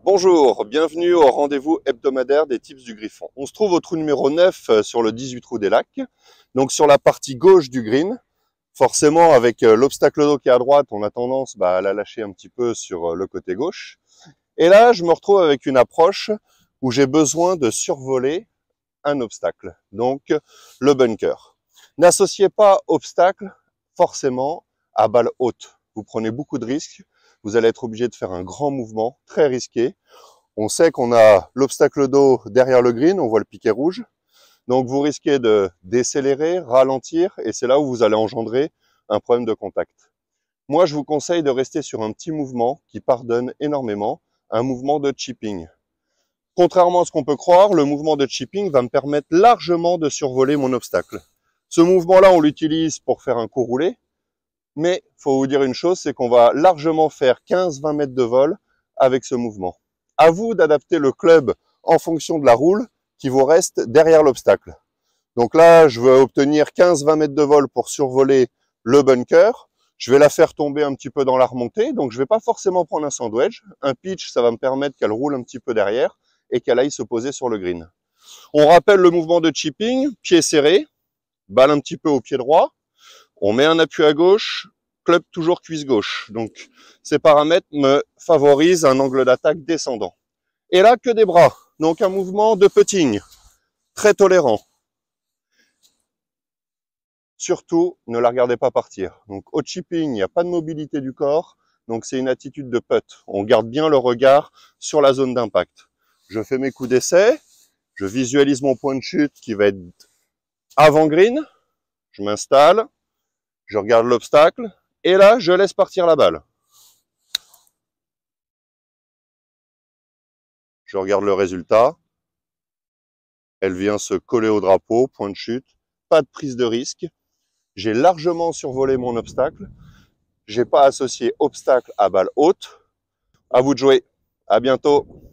Bonjour, bienvenue au rendez-vous hebdomadaire des tips du Griffon. On se trouve au trou numéro 9 sur le 18 trou des lacs, donc sur la partie gauche du green. Forcément, avec l'obstacle d'eau qui est à droite, on a tendance à la lâcher un petit peu sur le côté gauche. Et là, je me retrouve avec une approche où j'ai besoin de survoler un obstacle, donc le bunker. N'associez pas obstacle forcément à balle haute. Vous prenez beaucoup de risques. Vous allez être obligé de faire un grand mouvement, très risqué. On sait qu'on a l'obstacle d'eau derrière le green, on voit le piquet rouge. Donc vous risquez de décélérer, ralentir, et c'est là où vous allez engendrer un problème de contact. Moi, je vous conseille de rester sur un petit mouvement qui pardonne énormément, un mouvement de chipping. Contrairement à ce qu'on peut croire, le mouvement de chipping va me permettre largement de survoler mon obstacle. Ce mouvement-là, on l'utilise pour faire un coup roulé, mais il faut vous dire une chose, c'est qu'on va largement faire 15-20 mètres de vol avec ce mouvement. À vous d'adapter le club en fonction de la roule qui vous reste derrière l'obstacle. Donc là, je veux obtenir 15-20 mètres de vol pour survoler le bunker. Je vais la faire tomber un petit peu dans la remontée, donc je ne vais pas forcément prendre un sandwich. Un pitch, ça va me permettre qu'elle roule un petit peu derrière et qu'elle aille se poser sur le green. On rappelle le mouvement de chipping, pied serré, balle un petit peu au pied droit. On met un appui à gauche, club toujours cuisse gauche. Donc, ces paramètres me favorisent un angle d'attaque descendant. Et là, que des bras. Donc, un mouvement de putting, très tolérant. Surtout, ne la regardez pas partir. Donc, au chipping, il n'y a pas de mobilité du corps. Donc, c'est une attitude de putt. On garde bien le regard sur la zone d'impact. Je fais mes coups d'essai. Je visualise mon point de chute qui va être avant green. Je m'installe. Je regarde l'obstacle. Et là, je laisse partir la balle. Je regarde le résultat. Elle vient se coller au drapeau, point de chute. Pas de prise de risque. J'ai largement survolé mon obstacle. J'ai pas associé obstacle à balle haute. À vous de jouer. À bientôt.